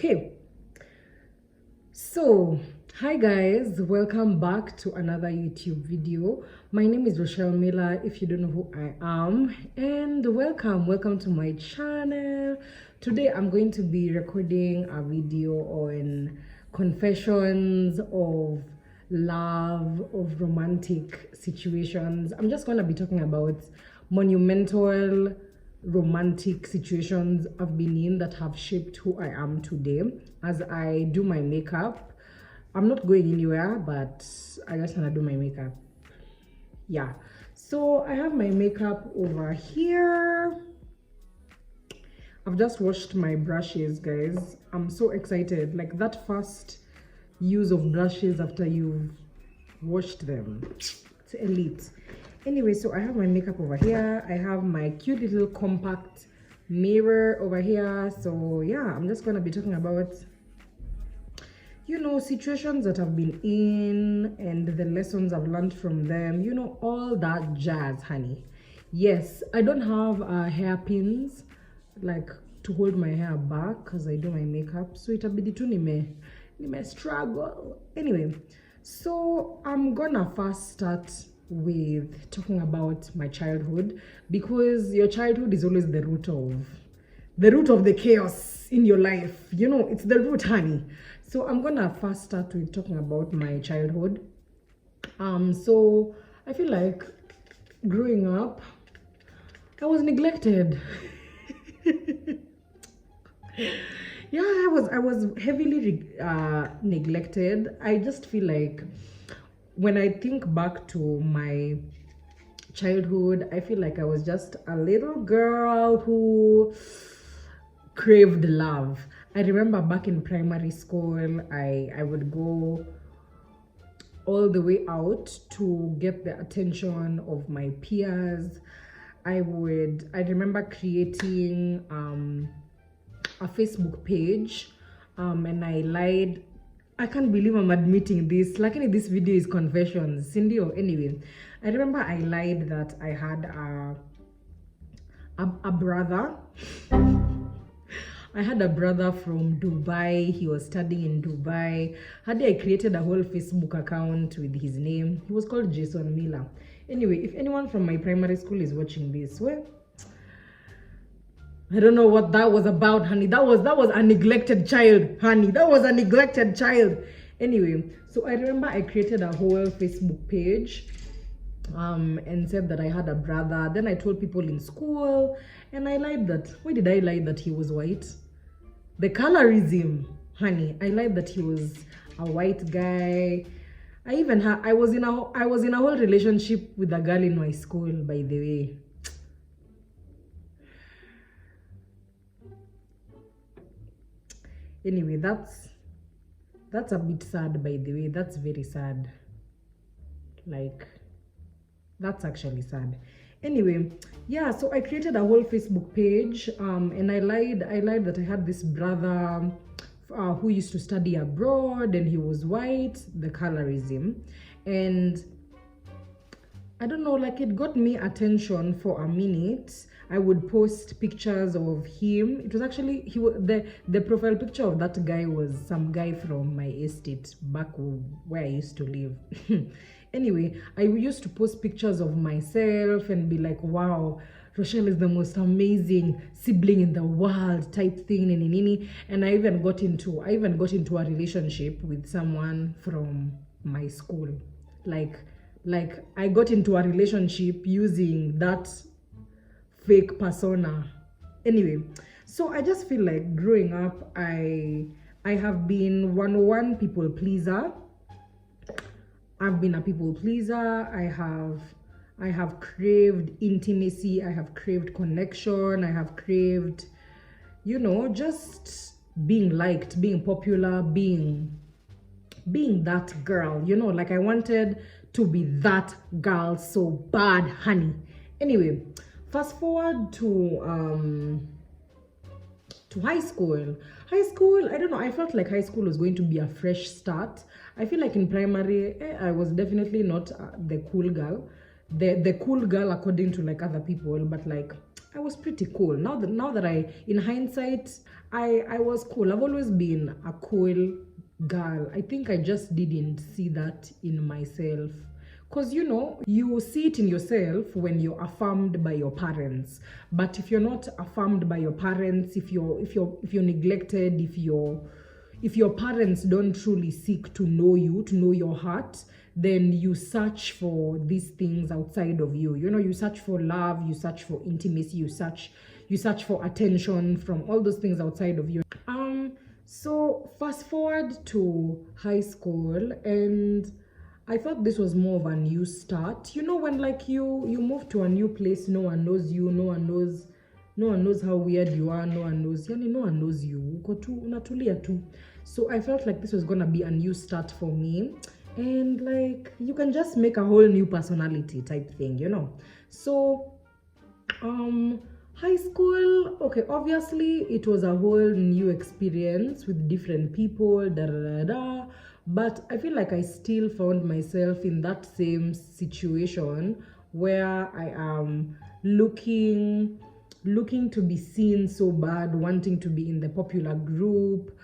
Okay, so hi guys, welcome back to another YouTube video. My name is Rochelle Miller, if you don't know who I am, and welcome to my channel. Today I'm going to be recording a video on confessions of love, of romantic situations. I'm just going to be talking about monumental romantic situations I've been in that have shaped who I am today. As I do my makeup, I'm not going anywhere, but I just want to do my makeup. Yeah, so I have my makeup over here. I've just washed my brushes, guys. I'm so excited. Like that first use of brushes after you've washed them, it's elite. Anyway, so I have my makeup over here. I have my cute little compact mirror over here. So yeah, I'm just gonna be talking about, you know, situations that I've been in and the lessons I've learned from them, you know, all that jazz, honey. Yes, I don't have hairpins like to hold my hair back because I do my makeup, so itabidi tu nime struggle. Anyway, so I'm gonna first start with talking about my childhood, because your childhood is always the root of the chaos in your life. You know, it's the root, honey. So I'm gonna first start with talking about my childhood. So I feel like growing up I was neglected. Yeah, I was heavily neglected. I just feel like when I think back to my childhood, I feel like I was just a little girl who craved love. I remember back in primary school, I would go all the way out to get the attention of my peers. I remember creating a Facebook page, and I lied. I can't believe I'm admitting this. Like, this video is confessions, Cindy. Or anyway, I remember I lied that I had a brother. I had a brother from Dubai. He was studying in Dubai. I created a whole Facebook account with his name. He was called Jason Miller. Anyway, if anyone from my primary school is watching this, well, I don't know what that was about, honey. That was a neglected child, honey. That was a neglected child. Anyway, so I remember I created a whole Facebook page and said that I had a brother. Then I told people in school, and I lied that, why did I lie that he was white? The colorism, honey. I lied that he was a white guy. I was in a whole relationship with a girl in my school, by the way. Anyway, that's a bit sad, by the way. That's very sad. Like, that's actually sad. Anyway, yeah, so I created a whole Facebook page, and I lied that I had this brother who used to study abroad, and he was white, the colorism. And I don't know, like, it got me attention for a minute. I would post pictures of him. It was actually, the profile picture of that guy was some guy from my estate back where I used to live. Anyway, I used to post pictures of myself and be like, wow, Rochelle is the most amazing sibling in the world type thing. And I even got into a relationship with someone from my school. Like I got into a relationship using that fake persona. Anyway, so I just feel like growing up, I have been one people pleaser. I've been a people pleaser. I have craved intimacy. I have craved connection. I have craved, you know, just being liked, being popular, being that girl, you know, like I wanted to be that girl so bad, honey. Anyway, fast forward to high school. I don't know, I felt like high school was going to be a fresh start. I feel like in primary, I was definitely not the cool girl. The cool girl according to like other people, but like I was pretty cool. Now that I, in hindsight, I was cool. I've always been a cool girl. I think I just didn't see that in myself. Because you know, you see it in yourself when you're affirmed by your parents. But if you're not affirmed by your parents, if you're neglected, if your parents don't truly seek to know you, to know your heart, then you search for these things outside of you. You know, you search for love, you search for intimacy, you search for attention from all those things outside of you. So fast forward to high school, and I thought this was more of a new start. You know, when like you move to a new place, no one knows you, no one knows how weird you are, no one knows you. Uko tu unatulia tu. So I felt like this was gonna be a new start for me. And like you can just make a whole new personality type thing, you know. So high school, okay, obviously it was a whole new experience with different people, but I feel like I still found myself in that same situation where I am looking to be seen so bad, wanting to be in the popular group,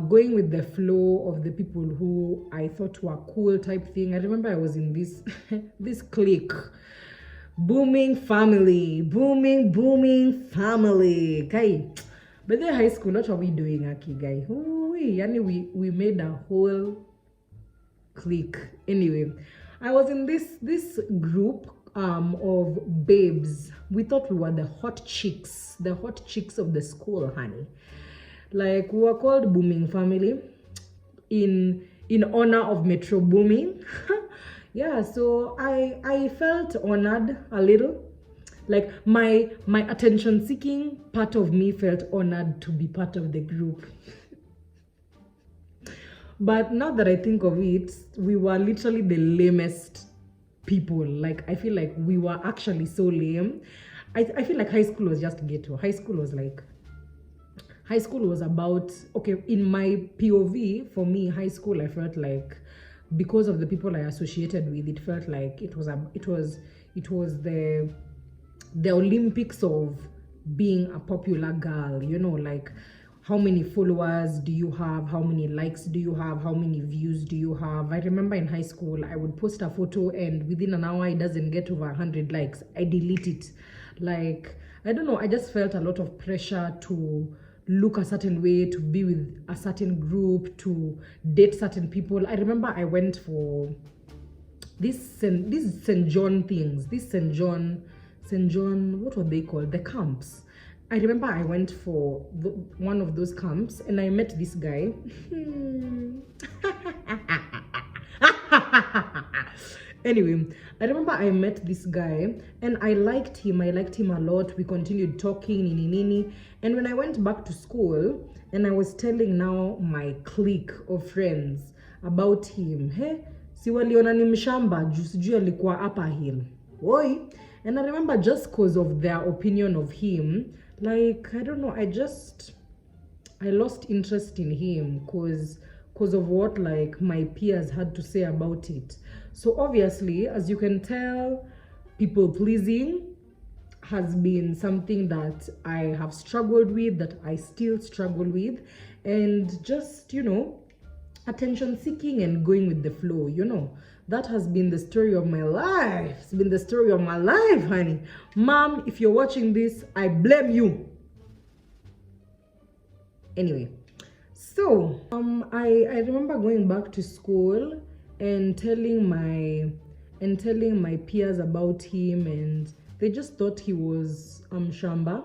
going with the flow of the people who I thought were cool type thing. I remember I was in this this clique. Booming family. Kai. But then high school, what are we doing, Aki guy? We made a whole clique. Anyway, I was in this group of babes. We thought we were the hot chicks of the school, honey. Like we were called Booming Family in honor of Metro Booming. Yeah, so I felt honored a little. Like my attention seeking part of me felt honored to be part of the group. But now that I think of it, we were literally the lamest people. Like I feel like we were actually so lame. I feel like high school was just ghetto. High school was about, okay, in my POV, for me, high school, I felt like, because of the people I associated with, it felt like it was the Olympics of being a popular girl, you know, like how many followers do you have, how many likes do you have, how many views do you have. I remember in high school I would post a photo and within an hour it doesn't get over 100 likes. I delete it. Like, I don't know, I just felt a lot of pressure to look a certain way, to be with a certain group, to date certain people. I remember I went for these St. John things, what were they called? The camps. I remember I went for one of those camps and I met this guy. Anyway, I remember I met this guy and I liked him a lot. We continued talking, and when I went back to school and I was telling now my clique of friends about him, si waliona ni mshamba juu sijui alikuwa upper hill. Oi. And I remember just because of their opinion of him, like, I don't know, I lost interest in him because of what like my peers had to say about it. So obviously, as you can tell, people pleasing has been something that I have struggled with, that I still struggle with, and just, you know, attention seeking and going with the flow, you know. That has been the story of my life. It's been the story of my life, honey. Mom, if you're watching this, I blame you. Anyway, so I remember going back to school and telling my peers about him, and they just thought he was Shamba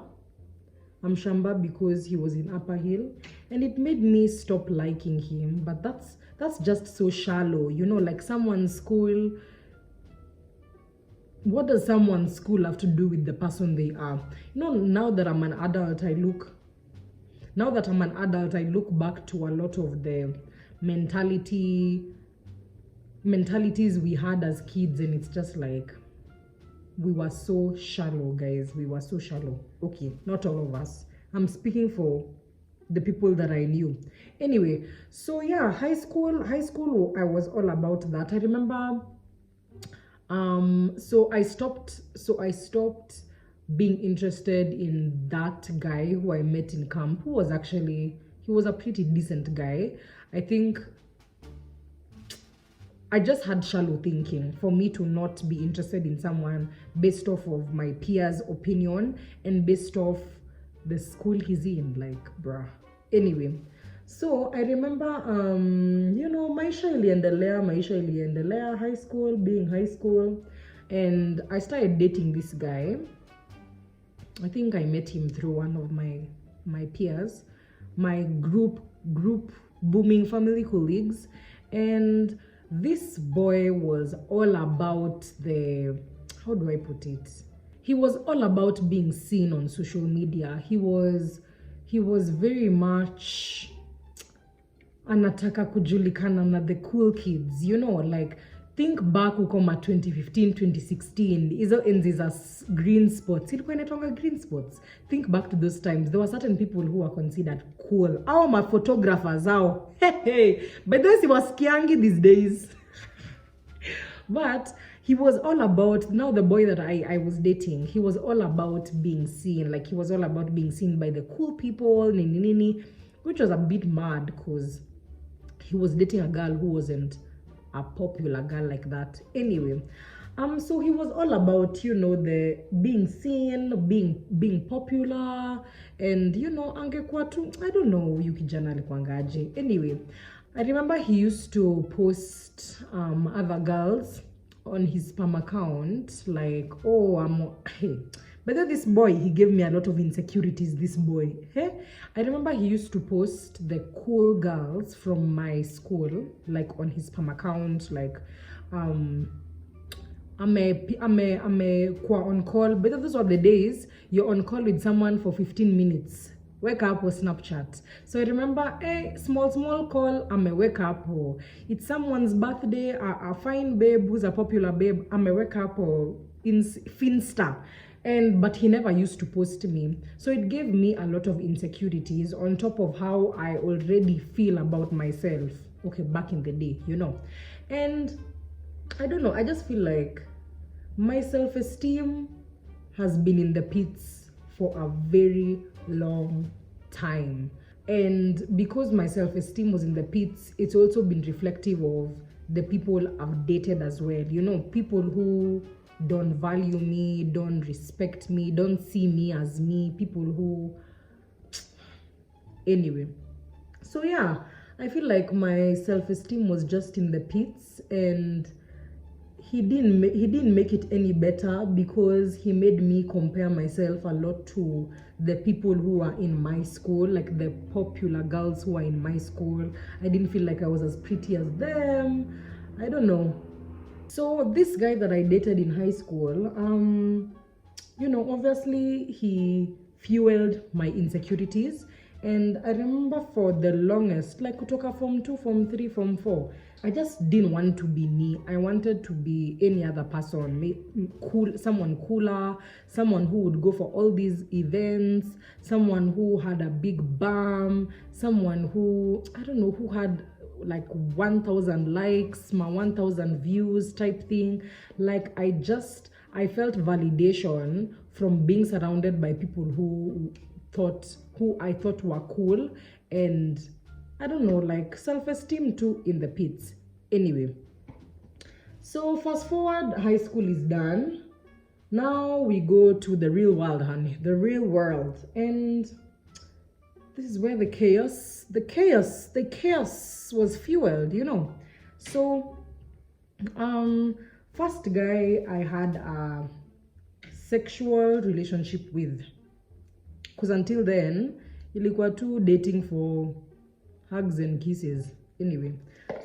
because he was in Upper Hill, and it made me stop liking him. But that's just so shallow, you know, like someone's school. What does someone's school have to do with the person they are? You know, now that I'm an adult, I look back to a lot of the mentalities we had as kids, and it's just like, we were so shallow, guys. We were so shallow. Okay, not all of us. I'm speaking for the people that I knew. Anyway, so yeah, high school, I was all about that. I remember, so I stopped being interested in that guy who I met in camp, who was actually, he was a pretty decent guy. I think I just had shallow thinking for me to not be interested in someone based off of my peers' opinion and based off the school he's in, like, bruh. Anyway, so I remember, maisha iliendelea, high school, being high school, and I started dating this guy. I think I met him through one of my peers, my group booming family colleagues, and this boy was all about the, how do I put it? He was all about being seen on social media. He was very much anataka kujulikana na the cool kids, like, think back ukoma 2015 2016 hizo enzi za green spots, ilikuwa inaitwa green spots. Think back to those times. There were certain people who were considered cool. Our my photographers hao, hey, but those he was kiangi these days. But he was all about, now the boy that I was dating, he was all about being seen. Like, he was all about being seen by the cool people, nini, which was a bit mad because he was dating a girl who wasn't a popular girl like that. Anyway, so he was all about, the being seen, being popular, and angekuwa tu, I don't know, you kijana alikuangaje. Anyway, I remember he used to post other girls on his spam account, like, oh, hey. But then this boy, he gave me a lot of insecurities, this boy. Hey? I remember he used to post the cool girls from my school, like, on his spam account, like, I'm on call. But those were the days you're on call with someone for 15 minutes. Wake up or Snapchat. So I remember, small call, wake up, or it's someone's birthday, a fine babe who's a popular babe, wake up, or in Finsta. But he never used to post me. So it gave me a lot of insecurities on top of how I already feel about myself. Okay, back in the day, And I don't know, I just feel like my self-esteem has been in the pits for a very long time. And because my self-esteem was in the pits, it's also been reflective of the people I've dated as well. People who don't value me, don't respect me, don't see me as me, people who, anyway. So yeah, I feel like my self-esteem was just in the pits, and he didn't make it any better because he made me compare myself a lot to the people who are in my school, like the popular girls who are in my school. I didn't feel like I was as pretty as them. I don't know. So this guy that I dated in high school, obviously he fueled my insecurities. And I remember for the longest, like kutoka form 2, form 3, form 4, I just didn't want to be me. I wanted to be any other person, cool, someone cooler, someone who would go for all these events, someone who had a big bum, someone who, I don't know, who had like 1,000 likes, 1,000 views type thing. Like, I felt validation from being surrounded by people who I thought were cool, and I don't know, like, self-esteem too in the pits. Anyway, so fast forward, high school is done. Now we go to the real world, honey, the real world. And this is where the chaos was fueled, So, first guy I had a sexual relationship with, because until then, ilikuwa tu dating for hugs and kisses. Anyway,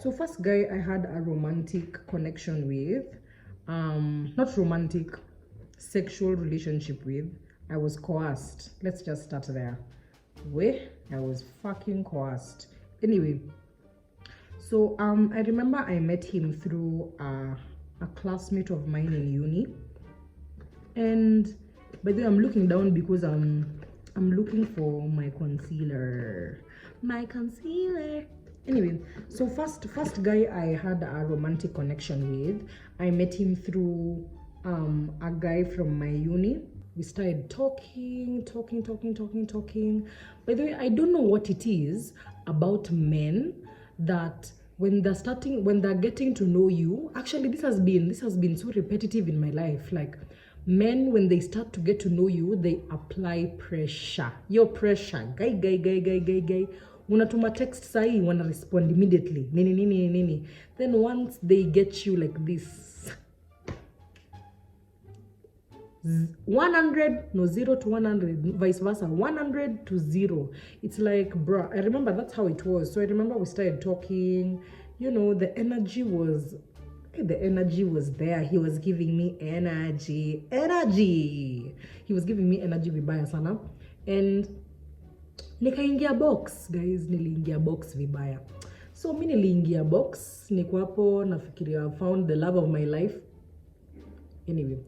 so first guy I had a romantic connection with, not romantic, sexual relationship with. I was coerced. Let's just start there. I was fucking coerced. Anyway, so I remember I met him through a classmate of mine in uni, and by the way, I'm looking down because I'm looking for my concealer. Anyway, so first guy I had a romantic connection with, I met him through a guy from my uni. We started talking. By the way, I don't know what it is about men that when they're getting to know you, actually this has been so repetitive in my life. Like, men, when they start to get to know you, they apply pressure. Your pressure, guy. Unatuma text sahi, wanna respond immediately. Nini. Then once they get you like this, 100, no, 0 to 100, vice versa, 100 to 0. It's like, bruh, I remember that's how it was. So I remember we started talking, the energy was there. He was giving me energy. He was giving me energy vibaya sana. And nikaingia box, guys, niliingia box vibaya. So mi niliingia box, niko hapo nafikiria I found the love of my life. Anyway,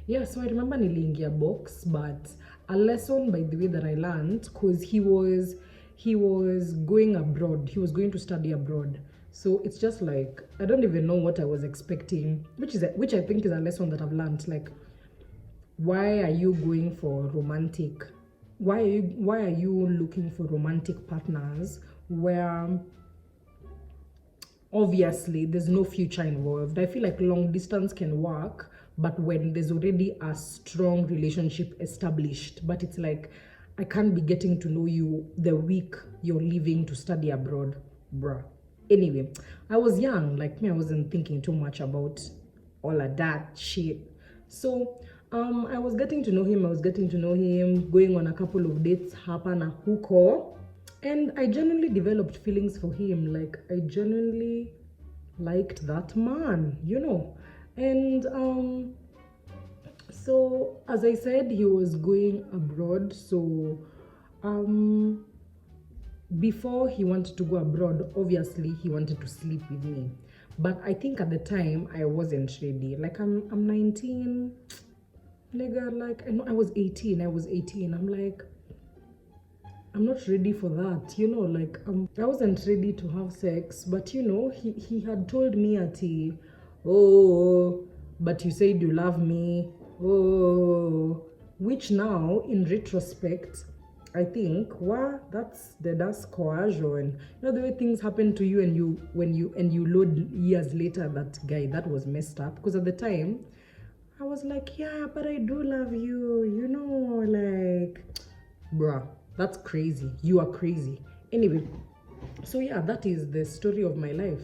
yeah, so I remember niliingia box, but a lesson, by the way, that I learned, because he was going abroad. He was going to study abroad. So it's just like, I don't even know what I was expecting, which I think is a lesson that I've learned. Like, why are you going for romantic? Why are you looking for romantic partners where obviously there's no future involved? I feel like long distance can work, but when there's already a strong relationship established, but it's like, I can't be getting to know you the week you're leaving to study abroad, bruh. Anyway, I was young, like me, I wasn't thinking too much about all of that shit. So I was getting to know him, going on a couple of dates, hapa na huko, and I genuinely developed feelings for him. Like, I genuinely liked that man, and so as I said, he was going abroad. So before he wanted to go abroad, obviously he wanted to sleep with me, but I think at the time I wasn't ready. Like, I'm 19, nigga. Like, I was 18. I'm like, I'm not ready for that, like, I wasn't ready to have sex. But he had told me ati, oh, but you said you love me, oh, which now in retrospect I think, wow, that's coercion. The way things happen to you, and you load years later, that was messed up. Because at the time I was like, yeah, but I do love you, like, bruh, that's crazy. You are crazy. Anyway, so yeah, that is the story of my life.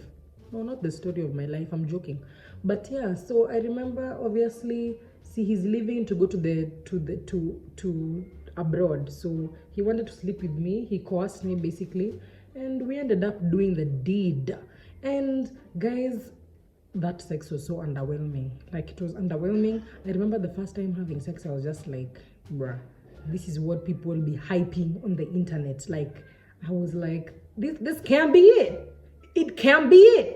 No, not the story of my life, I'm joking. But yeah, so I remember, obviously, see, he's leaving to go to abroad. So he wanted to sleep with me. He coerced me, basically, and we ended up doing the deed. And guys, that sex was so underwhelming. Like, it was underwhelming. I remember the first time having sex, I was just like, bruh, this is what people will be hyping on the internet. Like, I was like, this can't be it. It can't be it.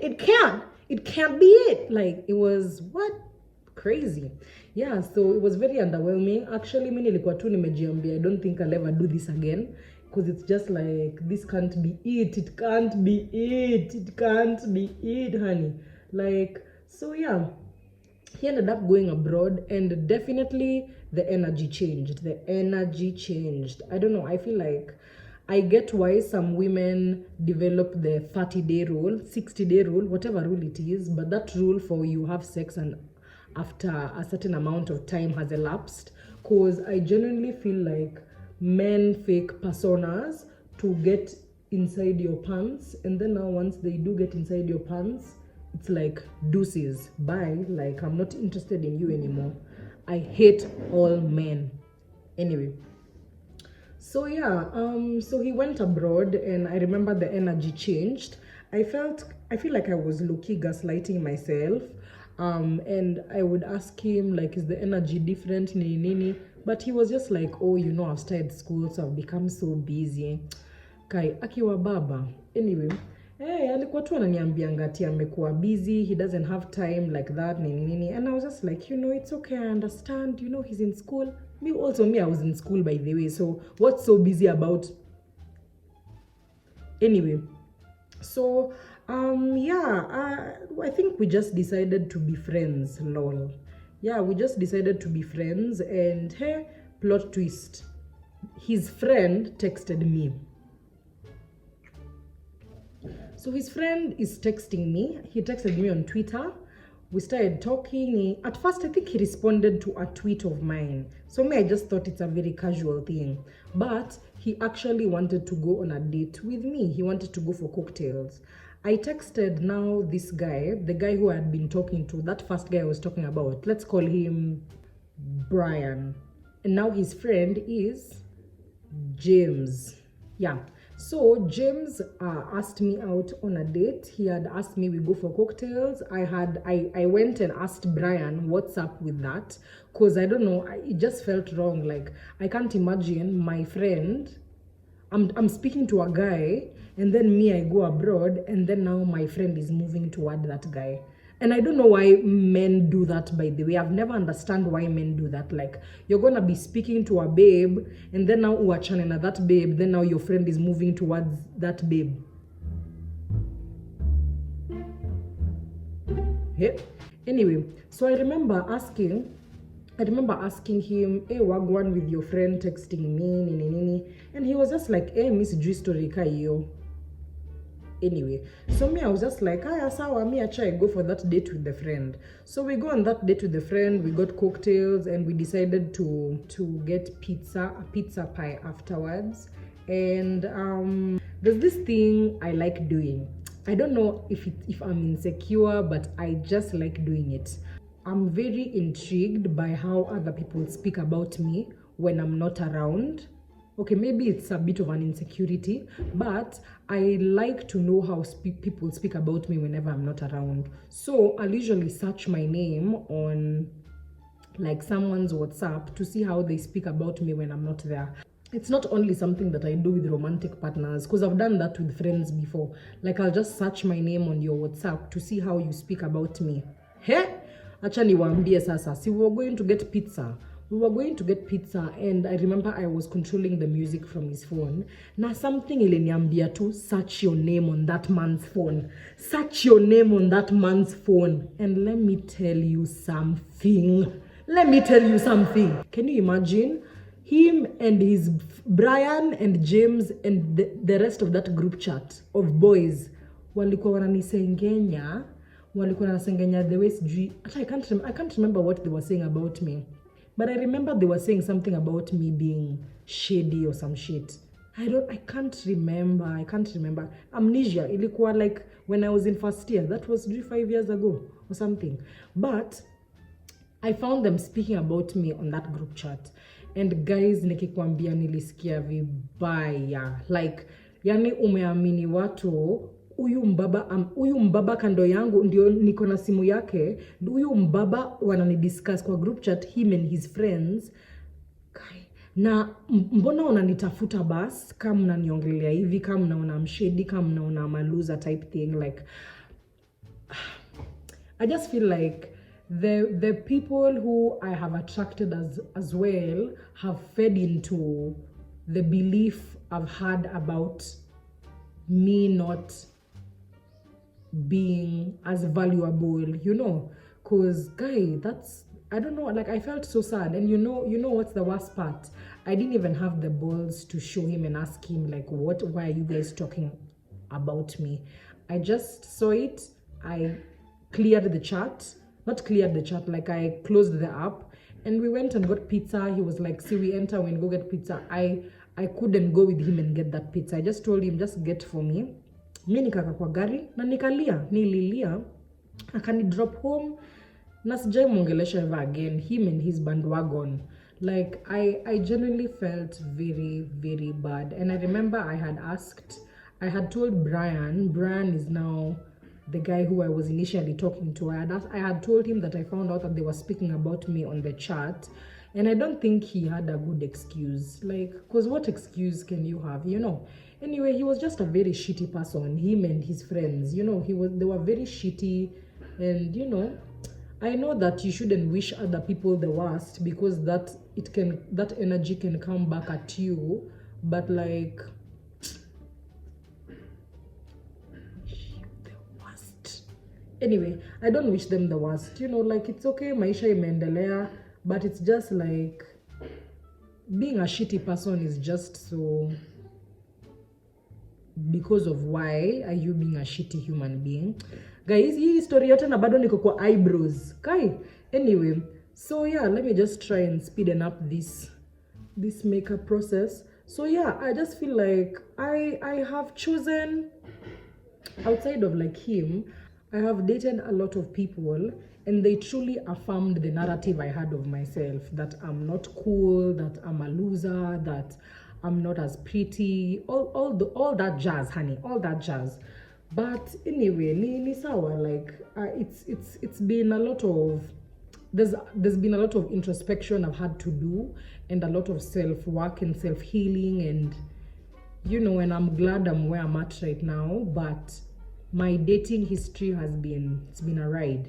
It can't be it. Like, it was, what? Crazy. Yeah, so it was very underwhelming. Actually, mimi nilikuwa tu nimejiambia, I don't think I'll ever do this again, because it's just like, this can't be it. It can't be it, honey. Like, so yeah, he ended up going abroad, and definitely the energy changed. I don't know, I feel like I get why some women develop the 30-day rule, 60-day rule, whatever rule it is, but that rule for you have sex and after a certain amount of time has elapsed, because I genuinely feel like men fake personas to get inside your pants, and then now once they do get inside your pants, it's like, deuces, bye, like, I'm not interested in you anymore. I hate all men. Anyway, so yeah, so he went abroad, and I remember the energy changed. I feel like I was low-key gaslighting myself, and I would ask him, like, is the energy different, nini, but he was just like, oh, I've started school, so I've become so busy. Kai akiwa baba. Anyway, alikuwa tu ananiambianga ati amekuwa busy, he doesn't have time like that, nini, and I was just like, it's okay, I understand, he's in school. Me, I was in school, by the way, so what's so busy about? Anyway, so yeah, I think we just decided to be friends, lol. Yeah, we just decided to be friends, and hey, plot twist, his friend texted me. So his friend is texting me. He texted me on Twitter. We started talking. At first, I think he responded to a tweet of mine. So me, I just thought it's a very casual thing. But he actually wanted to go on a date with me. He wanted to go for cocktails. I texted now this guy, the guy who I had been talking to, that first guy I was talking about. Let's call him Brian. And now his friend is James. Yeah. So James asked me out on a date. He had asked me we go for cocktails. I went and asked Brian what's up with that, because I don't know, it just felt wrong. Like, I can't imagine my friend, I'm speaking to a guy, and then me, I go abroad, and then now my friend is moving toward that guy. And I don't know why men do that, by the way. I've never understand why men do that. Like, you're going to be speaking to a babe, and then now uachane na that babe, then now your friend is moving towards that babe. Yeah. Anyway, so I remember asking him, hey, wagwan with your friend texting me, nini. And he was just like, hey, Miss G story ka yo. Anyway, so me, I was just like, sawa, me, I go for that date with the friend. So we go on that date with the friend, we got cocktails, and we decided to get a pizza pie afterwards. And there's this thing I like doing. I don't know if I'm insecure, but I just like doing it. I'm very intrigued by how other people speak about me when I'm not around. Okay, maybe it's a bit of an insecurity, but I like to know how people speak about me whenever I'm not around. So I'll usually search my name on like someone's WhatsApp to see how they speak about me when I'm not there. It's not only something that I do with romantic partners, because I've done that with friends before. Like, I'll just search my name on your WhatsApp to see how you speak about me. Hey, acha niwaambie sasa, si we were going to get pizza. We were going to get pizza, and I remember I was controlling the music from his phone. Na something iliniambia tu, search your name on that man's phone. Search your name on that man's phone. And let me tell you something. Can you imagine? Him and his Brian and James and the rest of that group chat of boys walikuwa wananisengenya the way sijui. I can't remember what they were saying about me, but I remember they were saying something about me being shady or some shit. I can't remember. Amnesia. Ilikuwa like when I was in first year. That was 5 years ago or something. But I found them speaking about me on that group chat. And guys, nikikwambia nilisikia vibaya. Like, yani umeamini watu, huyu mbaba kando yangu, ndio niko na simu yake, huyu mbaba wananidiscuss kwa group chat, him and his friends. Na mbona wananitafuta bas, kama mnaniongelea hivi, kama mnaona mshedi, kama mnaona maluza type thing. Like, I just feel like the people who I have attracted as well have fed into the belief I've had about me not being as valuable, you know, because guy, I don't know, like, I felt so sad. And you know what's the worst part? I didn't even have the balls to show him and ask him, like, why are you guys talking about me? I just saw it. I cleared the chat. Not cleared the chat, like, I closed the app, and we went and got pizza. He was like, see, we enter and go get pizza. I couldn't go with him and get that pizza. I just told him, just get for me. Mi nikaka kwa gari, na nililia, akani drop home, na sijai mongelesha ever again, him and his bandwagon. Like, I genuinely felt very, very bad. And I remember I had told Brian is now the guy who I was initially talking to. I had told him that I found out that they were speaking about me on the chat, and I don't think he had a good excuse. Like, because what excuse can you have, you know? Anyway, he was just a very shitty person, him and his friends, you know. They were very shitty, and you know, I know that you shouldn't wish other people the worst, because that energy can come back at you, but like, anyway, I don't wish them the worst, you know. Like, it's okay, maisha imeendelea, but it's just like, being a shitty person is just so, because of why are you being a shitty human being. Guys, hii story yote na bado niko kwa eyebrows. Kai. Anyway, so yeah, let me just try and speeden up this makeup process. So yeah, I just feel like I have chosen, outside of like him, I have dated a lot of people, and they truly affirmed the narrative I had of myself, that I'm not cool, that I'm a loser, that I'm not as pretty, all that jazz, honey, all that jazz. But anyway, ni sawa, like it's been a lot of, there's been a lot of introspection I've had to do, and a lot of self-work and self-healing, and you know, and I'm glad I'm where I'm at right now. But my dating history it's been a ride.